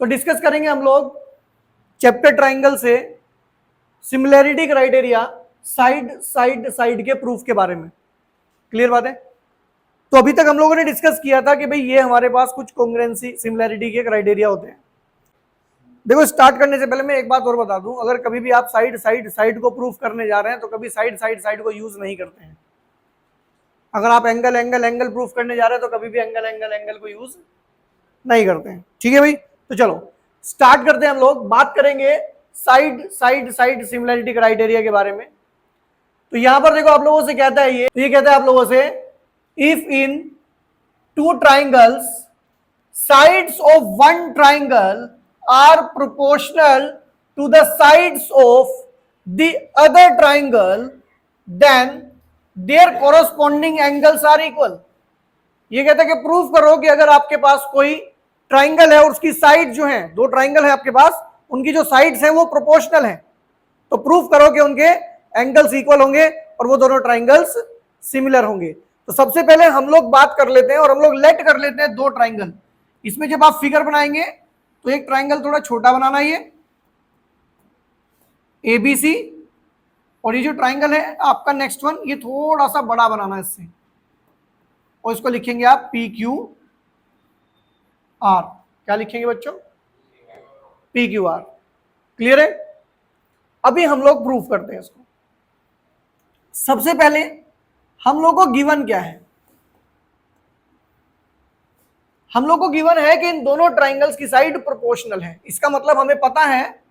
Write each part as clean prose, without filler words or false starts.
तो डिस्कस करेंगे हम लोग चैप्टर ट्राइंगल से similarity criteria side side side के प्रूफ के बारे में। क्लियर बात है? तो अभी तक हम लोगों ने डिस्कस किया था कि भाई ये हमारे पास कुछ कॉन्ग्रुएंसी सिमिलैरिटी के क्राइटेरिया होते हैं। देखो, स्टार्ट करने से पहले मैं एक बात और बता दूं, अगर कभी भी आप साइड साइड साइड को प्रूफ करने जा रहे हैं तो कभी साइड साइड साइड को यूज नहीं करते हैं। अगर आप एंगल एंगल एंगल प्रूफ करने जा रहे हैं तो कभी भी एंगल एंगल एंगल को यूज नहीं करते हैं। ठीक है भाई? तो चलो स्टार्ट करते हैं। हम लोग बात करेंगे side side side similarity criteria के बारे में। तो यहां पर देखो आप लोगों से कहता है ये कहता है आप लोगों से, if in two triangles sides of one triangle are proportional to the sides of the other triangle, then their corresponding angles are equal. ये कहता है कि प्रूफ करो कि अगर आपके पास कोई ट्राइंगल है और उसकी साइड जो है, दो ट्राइंगल है आपके पास, उनकी जो साइड्स हैं वो प्रोपोर्शनल हैं, तो प्रूफ करो कि उनके एंगल्स इक्वल होंगे और वो दोनों ट्राइंगल्स सिमिलर होंगे। तो सबसे पहले हम लोग बात कर लेते हैं और हम लोग लेट कर लेते हैं दो ट्राइंगल। इसमें जब आप फिगर बनाएंगे तो एक ट्राइंगल थोड़ा छोटा बनाना, ये ABC, और ये जो ट्राइंगल है आपका नेक्स्ट वन, ये थोड़ा सा बड़ा बनाना है इससे, और इसको लिखेंगे आप PQR। क्या लिखेंगे बच्चों? PQR। क्लियर है? अभी हम लोग प्रूफ करते हैं इसको। सबसे पहले हम लोग को गिवन क्या है? हम लोग को गिवन है कि इन दोनों ट्राइंगल्स की साइड प्रोपोर्शनल है। इसका मतलब हमें पता है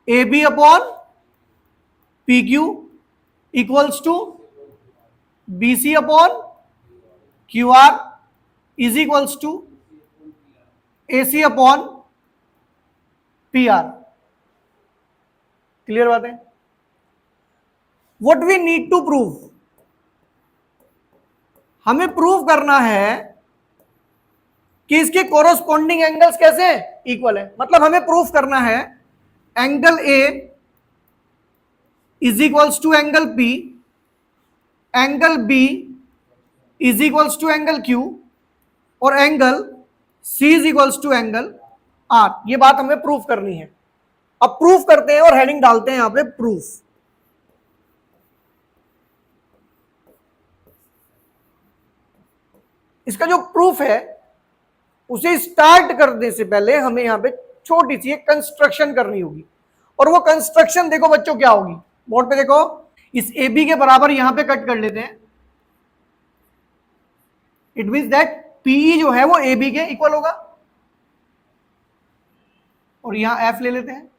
AB upon PQ equals to BC upon QR is equals to AC upon PR। Clear बात है? What we need to prove, हमें प्रूव करना है कि इसके कोरोस्पोंडिंग एंगल्स कैसे इक्वल है। मतलब हमें प्रूफ करना है angle A is equals to angle P, angle B is equals to angle Q, और angle C is equals to angle R। ये बात हमें प्रूफ करनी है। अब प्रूफ करते हैं और हेडिंग डालते हैं यहां पे प्रूफ। इसका जो प्रूफ है उसे स्टार्ट करने से पहले हमें यहां पे छोटी सी एक कंस्ट्रक्शन करनी होगी, और वो कंस्ट्रक्शन देखो बच्चों क्या होगी, बोर्ड पे देखो, इस AB के बराबर यहां पे कट कर लेते हैं। इट मींस दैट PE जो है वो AB के इक्वल होगा, और यहां F ले लेते हैं।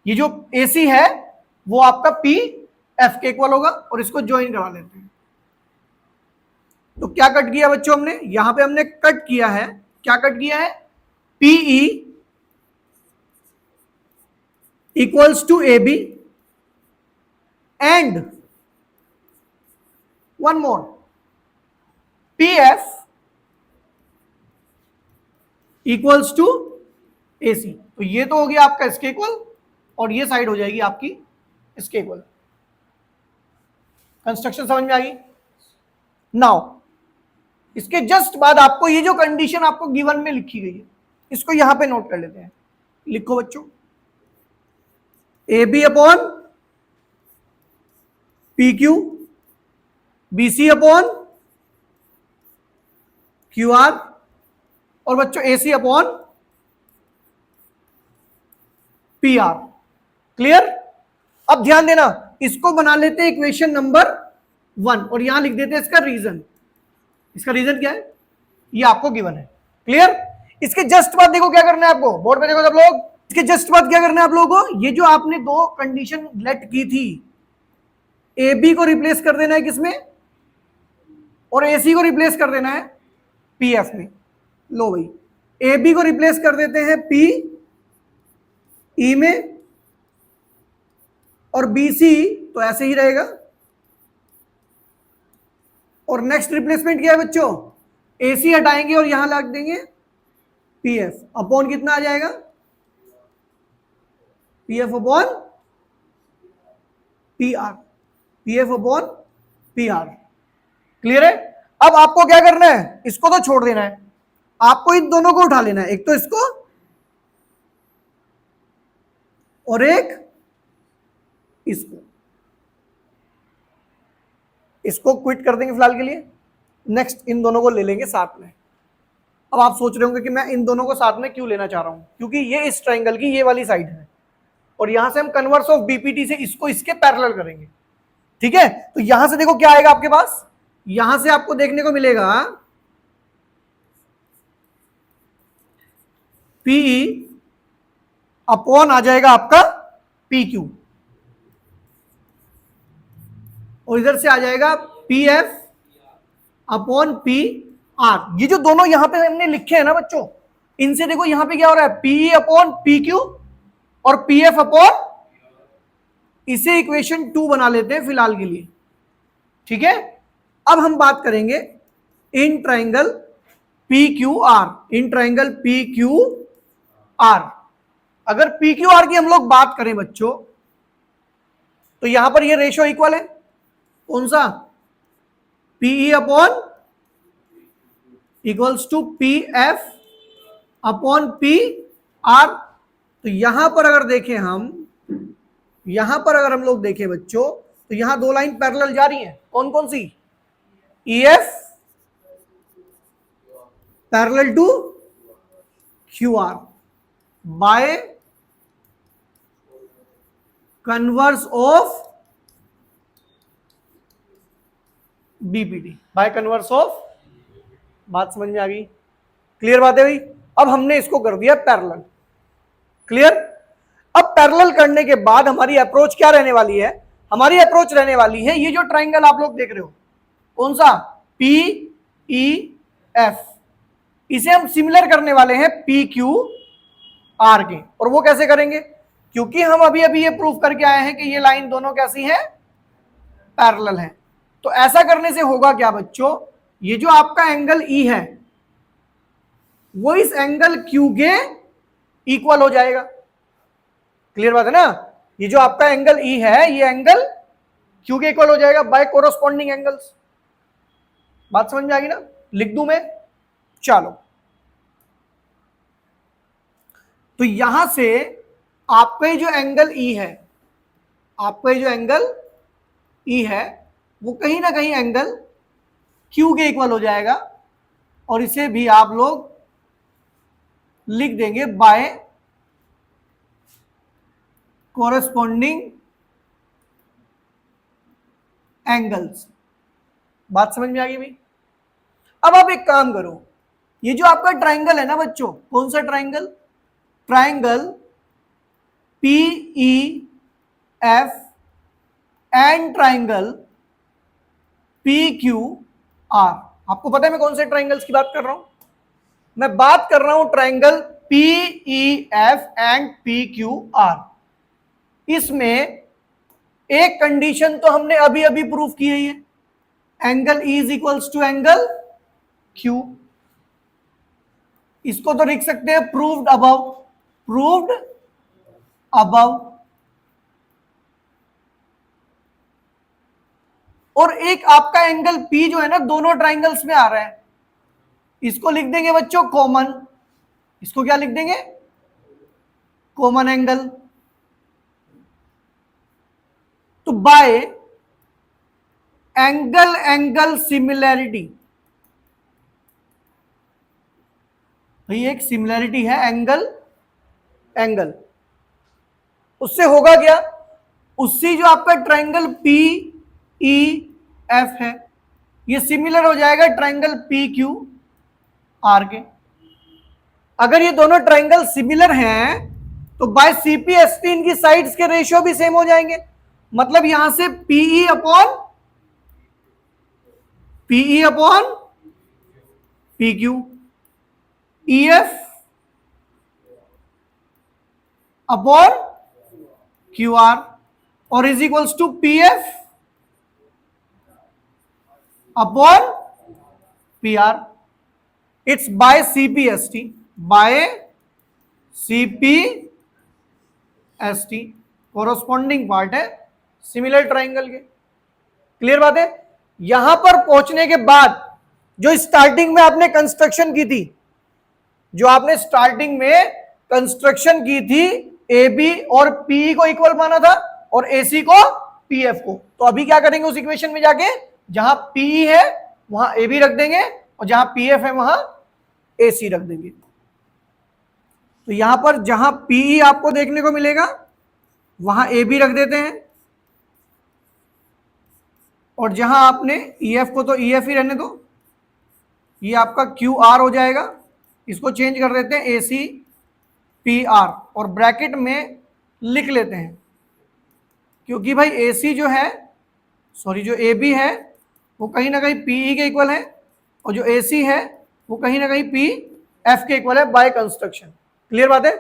ये जो AC है वो आपका PF के इक्वल होगा, और इसको ज्वाइन करा लेते हैं। तो क्या कट किया बच्चों हमने? यहां पे हमने कट किया है, क्या कट किया है? PE equals to AB and one more PF equals to AC। तो ये तो हो गया आपका इसके इक्वल, और ये साइड हो जाएगी आपकी इसके इक्वल। कंस्ट्रक्शन समझ में आ गई? नाउ इसके जस्ट बाद आपको ये जो कंडीशन आपको गिवन में लिखी गई है, इसको यहां पे नोट कर लेते हैं। लिखो बच्चों, AB upon PQ, BC upon QR, और बच्चों AC अपॉन PR। क्लियर? अब ध्यान देना, इसको बना लेते हैं इक्वेशन नंबर 1, और यहां लिख देते हैं इसका रीजन। इसका रीजन क्या है? ये आपको गिवन है। क्लियर? इसके जस्ट बाद देखो क्या करना है आपको, बोर्ड पे देखो सब लोग। इसके जस्ट बाद क्या करना है आप लोगों को? ये जो आपने दो कंडीशन लेट की थी, AB को रिप्लेस कर देना है किसमें, और AC को रिप्लेस कर देना है PF में। लो भाई, AB को रिप्लेस कर देते हैं PE में, और BC तो ऐसे ही रहेगा, और नेक्स्ट रिप्लेसमेंट क्या है बच्चों? AC हटाएंगे और यहां लग देंगे PF अपॉन कितना आ जाएगा? PF upon PR, PF upon PR। Clear है? अब आपको क्या करना है? इसको तो छोड़ देना है, आपको इन दोनों को उठा लेना है, एक तो इसको और एक इसको, इसको क्विट कर देंगे फिलहाल के लिए। नेक्स्ट इन दोनों को ले लेंगे साथ में। अब आप सोच रहे होंगे कि मैं इन दोनों को साथ में क्यों लेना चाह रहा हूं, क्योंकि ये इस ट्राइंगल की ये वाली साइड है और यहां से हम कन्वर्स ऑफ बीपीटी से इसको इसके पैरेलल करेंगे। ठीक है, तो यहां से देखो क्या आएगा आपके पास, यहां से आपको देखने को मिलेगा पीई अपॉन आ जाएगा आपका पी क्यू, और इधर से आ जाएगा P F upon P R. ये जो दोनों यहां पे हमने लिखे हैं ना बच्चों, इनसे देखो यहां पे क्या हो रहा है, पीई अपॉन पी क्यू और पी एफ अपॉन, इसे इक्वेशन 2 बना लेते हैं फिलहाल के लिए। ठीक है, अब हम बात करेंगे in triangle P Q are, in triangle P Q are. अगर पी क्यू आर की हम लोग बात करें बच्चों, तो यहां पर ये रेशियो इक्वल है, कौन सा, PE upon equals to P F upon P R. तो यहां पर अगर देखें हम, यहां पर अगर हम लोग देखें बच्चों, तो यहां दो लाइन पैरेलल जा रही हैं, कौन कौन सी, E F parallel to Q R by converse of BPT, by converse of. बात समझ में आ गई, क्लियर बात है भाई। अब हमने इसको कर दिया पैरेलल, क्लियर। अब पैरेलल करने के बाद हमारी अप्रोच क्या रहने वाली है, हमारी अप्रोच रहने वाली है ये जो ट्राइंगल आप लोग देख रहे हो, कौन सा, पी ई एफ, इसे हम सिमिलर करने वाले हैं पी क्यू आर के। और वो कैसे करेंगे, क्योंकि हम अभी अभी ये प्रूफ करके आए हैं कि ये लाइन दोनों कैसी है, पैरेलल है। तो ऐसा करने से होगा क्या बच्चों, ये जो आपका एंगल ई है वो इस एंगल क्यू के इक्वल हो जाएगा, क्लियर बात है ना। ये जो आपका एंगल ई है ये एंगल क्यू के इक्वल हो जाएगा बाय कोरोस्पोंडिंग एंगल्स। बात समझ में आ गई ना, लिख दूं मैं, चलो। तो यहां से आपका जो एंगल ई है, आपका जो एंगल ई है वो कहीं ना कहीं एंगल क्यू के इक्वल हो जाएगा, और इसे भी आप लोग लिख देंगे बाय कोरेस्पोंडिंग एंगल्स। बात समझ में आ गई भाई। अब आप एक काम करो, ये जो आपका ट्राइंगल है ना बच्चों, कौन सा triangle, triangle P E F and triangle P Q are. आपको पता है मैं कौन से ट्राइंगल्स की बात कर रहा हूं, मैं बात कर रहा हूं triangle P E F and P Q are. इसमें एक कंडीशन तो हमने अभी अभी प्रूफ की है, ये angle E is equals to angle Q. इसको तो लिख सकते हैं प्रूव्ड अबव, प्रूव्ड अबव। और एक आपका एंगल P जो है ना दोनों ट्राइंगल्स में आ रहा है, इसको लिख देंगे बच्चों कॉमन। इसको क्या लिख देंगे, कॉमन एंगल। तो बाय एंगल एंगल सिमिलैरिटी, भाई एक सिमिलैरिटी है एंगल एंगल, उससे होगा क्या, उससे जो आपका ट्राइंगल पी ई एफ है ये सिमिलर हो जाएगा ट्राइंगल पी क्यू आर के। अगर ये दोनों ट्राइंगल सिमिलर हैं तो बाय सीपीएसटी इनकी साइड्स के रेशियो भी सेम हो जाएंगे। मतलब यहां से PE upon P Q, E F upon Q R, और is equals to P F upon P R. It's by CPST, by CPST corresponding part है सिमिलर ट्राइंगल के। क्लियर बात है। यहां पर पहुंचने के बाद जो स्टार्टिंग में आपने कंस्ट्रक्शन की थी, जो आपने स्टार्टिंग में कंस्ट्रक्शन की थी ए बी और पी को इक्वल माना था और ए सी को पी एफ को। तो अभी क्या करेंगे उस इक्वेशन में जाके, जहां पी है वहां ए बी रख देंगे और जहां पी एफ है वहां ए सी रख देंगे। तो यहां पर जहां पी आपको देखने को मिलेगा वहां ए बी रख देते हैं और जहां आपने ई एफ को तो ई एफ ही रहने दो, ये आपका क्यू आर हो जाएगा। इसको चेंज कर देते हैं ए सी पी आर और ब्रैकेट में लिख लेते हैं, क्योंकि भाई ए सी जो है, सॉरी जो ए बी है वो कहीं ना कहीं पी ई के इक्वल है और जो ए सी है वो कहीं ना कहीं पी एफ के इक्वल है बाय कंस्ट्रक्शन। क्लियर बात है।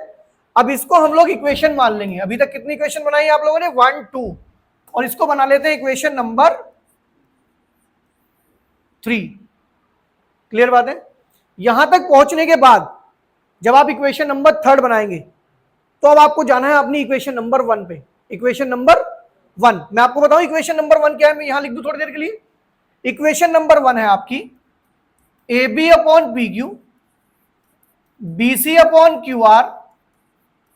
अब इसको हम लोग इक्वेशन मान लेंगे। अभी तक कितनी इक्वेशन बनाई है आप लोगों ने, 1 2, और इसको बना लेते हैं इक्वेशन नंबर 3। क्लियर बात है। यहां तक पहुंचने के बाद जब आप इक्वेशन नंबर 3 बनाएंगे तो अब आपको जाना है अपनी इक्वेशन नंबर 1 पे। इक्वेशन नंबर 1 मैं आपको बताऊं इक्वेशन नंबर 1 क्या है, मैं यहां लिख दूं थोड़ी देर के लिए। इक्वेशन नंबर 1 है आपकी A B upon P Q B C upon Q R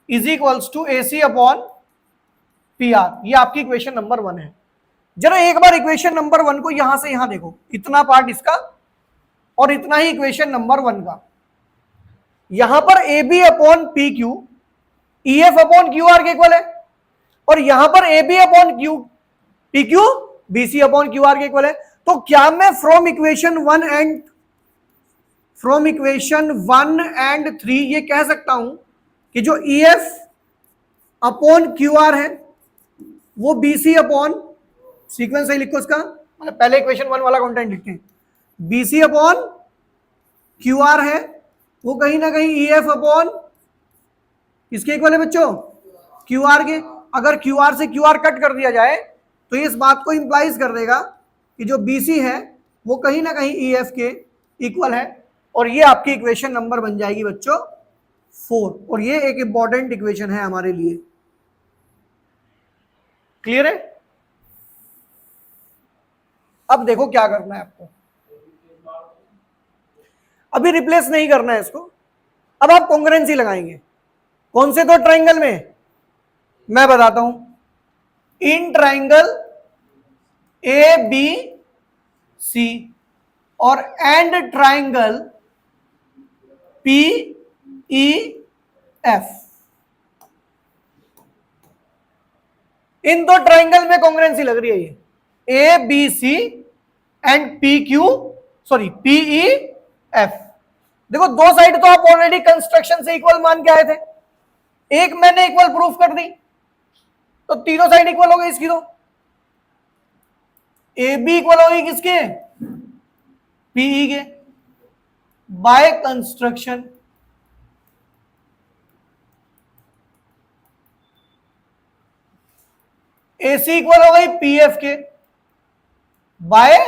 is equals to A C upon P R. ये आपकी इक्वेशन नंबर 1 है। जरा एक बार इक्वेशन नंबर 1 को यहां से यहां देखो, इतना पार्ट इसका और इतना ही इक्वेशन नंबर 1 का। यहां पर A B upon P Q E F upon Q R के इक्वल है और यहां पर A B upon Q P Q B C upon Q R के इक्वल है। तो क्या मैं फ्रॉम इक्वेशन 1 एंड 3 ये कह सकता हूं कि जो ई एफ अपॉन क्यू आर है वो बी सी अपॉन, सीक्वेंस सही लिखो इसका, मतलब पहले इक्वेशन 1 वाला कंटेंट लिखते हैं, B C upon Q R है वो कहीं ना कहीं ई एफ अपॉन किसके इक्वल है बच्चों, क्यू आर के। अगर क्यू आर से क्यू आर कट कर दिया जाए तो इस बात को इंप्लाइज कर देगा कि जो बी सी है वो कहीं ना कहीं ई एफ के इक्वल है और ये आपकी इक्वेशन नंबर बन जाएगी बच्चों 4। और ये एक इंपॉर्टेंट इक्वेशन है हमारे लिए। क्लियर है। अब देखो क्या करना है आपको, अभी रिप्लेस नहीं करना है इसको। अब आप कॉन्ग्रुएंसी लगाएंगे कौन से दो ट्राइंगल में, मैं बताता हूं। In triangle A B C और and triangle P E F, इन दो ट्राइंगल में कॉन्ग्रुएंसी लग रही है ये, A B C and P Q sorry P E F. देखो दो साइड तो आप ऑलरेडी कंस्ट्रक्शन से इक्वल मान के आए थे, एक मैंने इक्वल प्रूफ कर दी तो तीनों साइड इक्वल हो गई इसकी। तो ए बी इक्वल होगी किसके, पीई के by construction. A C equal हो गई पी एफ के बाय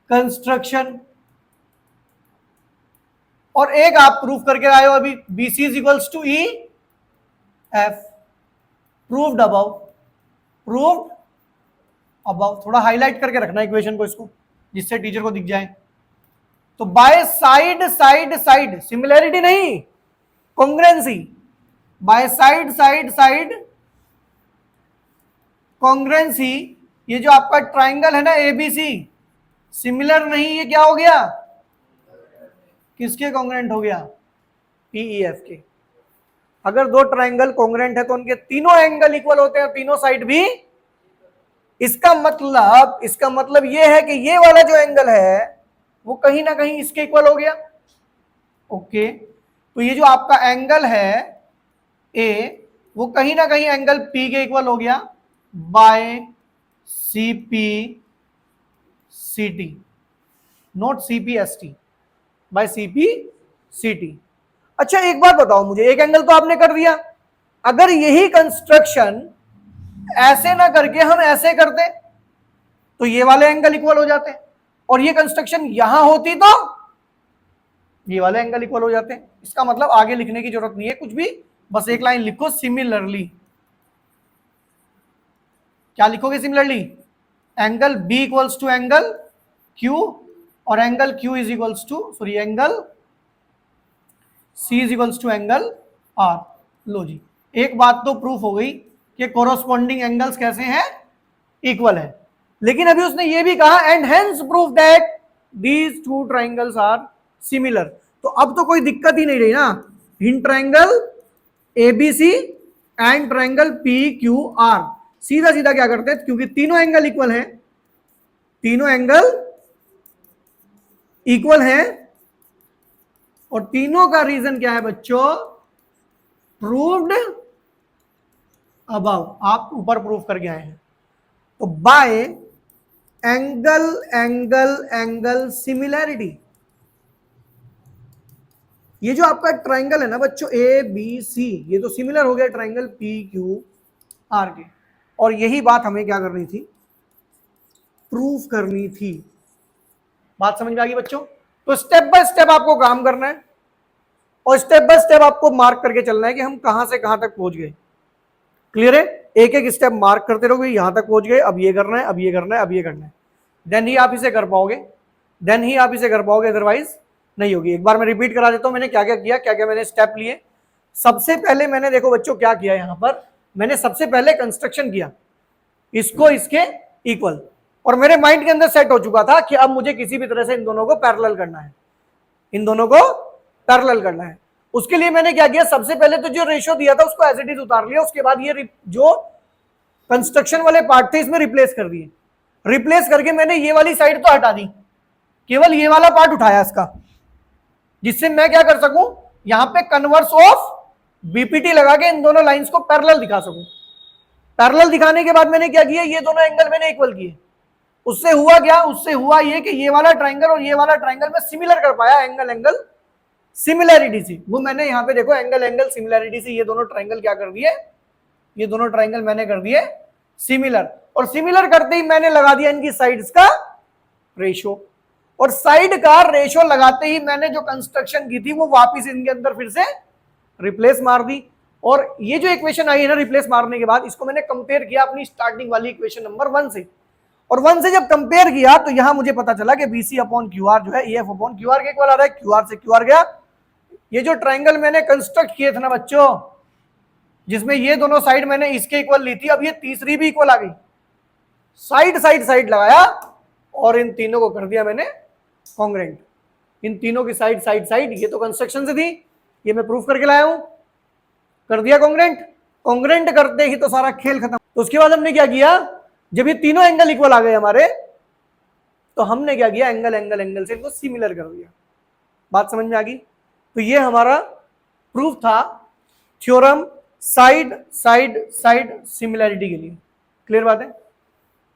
कंस्ट्रक्शन। और एक आप प्रूफ करके आए हो अभी, B C is equals to E F. Proved above, proved above. थोड़ा हाईलाइट करके रखना इक्वेशन को, इसको, जिससे टीचर को दिख जाए। तो by side side side, similarity नहीं congruency, by side side side congruency. ये जो आपका ट्राइंगल है ना एबीसी, सिमिलर नहीं, ये क्या हो गया, किसके कॉन्ग्रुएंट हो गया, पीईएफ के। अगर दो ट्राइंगल कॉन्ग्रुएंट है तो उनके तीनों एंगल इक्वल होते हैं, तीनों साइड भी। इसका मतलब ये है कि ये वाला जो एंगल है वो कहीं ना कहीं इसके इक्वल हो गया। ओके, तो ये जो आपका एंगल है ए वो कहीं ना कहीं एंगल पी के इक्वल हो गया by C P C T, not C P S T, by C P C T. अच्छा एक बात बताओ मुझे, एक एंगल तो आपने कर दिया, अगर यही कंस्ट्रक्शन ऐसे ना करके हम ऐसे करते तो ये वाले एंगल इक्वल हो जाते, और ये कंस्ट्रक्शन यहां होती तो ये वाले एंगल इक्वल हो जाते। इसका मतलब आगे लिखने की जरूरत नहीं है कुछ भी, बस एक लाइन लिखो सिमिलरली। क्या लिखोगे similarly, angle B equals to angle Q और angle Q is equals to angle C is equals to angle R. लो जी, एक बात तो प्रूफ हो गई कि कोरोस्पॉन्डिंग एंगल्स कैसे हैं, इक्वल है। लेकिन अभी उसने ये भी कहा and hence proof that these two triangles are similar. तो अब तो कोई दिक्कत ही नहीं रही ना, in triangle ABC and triangle P Q R, सीधा सीधा क्या करते हैं, क्योंकि तीनों एंगल इक्वल हैं, तीनों एंगल इक्वल हैं, और तीनों का रीजन क्या है बच्चों, प्रूव्ड अबव, आप ऊपर प्रूफ करके आए हैं। तो bye angle angle angle similarity, ये जो आपका ट्राइंगल है ना बच्चों ए बी सी, ये तो सिमिलर हो गया ट्राइंगल पी क्यू आर के, और यही बात हमें क्या करनी थी, प्रूफ करनी थी। बात समझ में आ गई बच्चों? तो स्टेप बाय स्टेप आपको काम करना है, और स्टेप बाय स्टेप आपको मार्क करके चलना है कि हम कहां से कहां तक पहुंच गए। क्लियर है? एक एक स्टेप मार्क करते रहोगे, यहां तक पहुंच गए, अब ये करना है, अब ये करना है, अब ये करना है, देन ही आप इसे कर पाओगे, देन ही आप इसे कर पाओगे, अदरवाइज नहीं होगी। एक बार मैं रिपीट करा देता हूं मैंने क्या क्या किया, क्या क्या मैंने स्टेप लिए। सबसे पहले मैंने देखो बच्चों क्या किया, यहां पर मैंने सबसे पहले कंस्ट्रक्शन किया इसको इसके इक्वल, और मेरे माइंड के अंदर सेट हो चुका था कि अब मुझे किसी भी तरह से इन दोनों को पैरेलल करना है, इन दोनों को पैरेलल करना है। उसके लिए मैंने क्या किया, सबसे पहले तो जो रेशियो दिया था उसको एज इट इज उतार लिया, उसके बाद ये जो कंस्ट्रक्शन वाले पार्ट थे इसमें रिप्लेस कर दिए, रिप्लेस करके मैंने ये वाली साइड तो हटा दी, केवल ये वाला पार्ट उठाया इसका, जिससे मैं क्या कर सकूं, यहां पे कन्वर्स ऑफ बीपीटी लगा के इन दोनों लाइंस को पैरेलल दिखा सकूं। पैरेलल दिखाने के बाद मैंने क्या किया, ये दोनों एंगल मैंने इक्वल किए। उससे हुआ क्या, उससे हुआ ये कि ये वाला ट्राइंगल और ये वाला ट्राइंगल मैं सिमिलर कर पाया एंगल एंगल सिमिलैरिटी से। वो मैंने यहां पे देखो एंगल एंगल सिमिलैरिटी से ये दोनों ट्राइंगल क्या कर दिए, ये दोनों ट्राइंगल मैंने कर दिए सिमिलर, और सिमिलर करते ही मैंने लगा दिया इनकी साइड्स का रेशो, और साइड का रेशो लगाते ही मैंने जो कंस्ट्रक्शन की थी वो वापस इनके अंदर फिर से रिप्लेस मार दी। और ये जो इक्वेशन आई है ना रिप्लेस मारने के बाद, इसको मैंने कंपेयर किया अपनी स्टार्टिंग वाली इक्वेशन नंबर 1 से, और 1 से जब कंपेयर किया तो यहां मुझे पता चला कि BC अपॉन QR जो है EF अपॉन QR के इक्वल आ रहा है, QR से QR गया। ये जो ट्राइंगल मैंने कंस्ट्रक्ट किए थे ना बच्चों, जिसमें ये दोनों साइड मैंने इसके इक्वल ली थी, अब ये तीसरी भी इक्वल आ गई, साइड साइड साइड लगाया और इन तीनों को कर दिया मैंने कॉन्ग्रेंट। इन तीनों की साइड साइड साइड, ये तो कंस्ट्रक्शन से थी, ये मैं प्रूफ करके लाया हूं, कर दिया कॉन्ग्रेंट। कॉन्ग्रेंट करते ही तो सारा खेल खत्म। तो उसके बाद हमने क्या किया, जब ये तीनों एंगल इक्वल आ गए हमारे, तो हमने क्या किया, एंगल एंगल एंगल से इनको सिमिलर कर दिया। बात समझ में आ गई? तो ये हमारा प्रूफ था theorem side side side similarity के लिए। क्लियर बात है?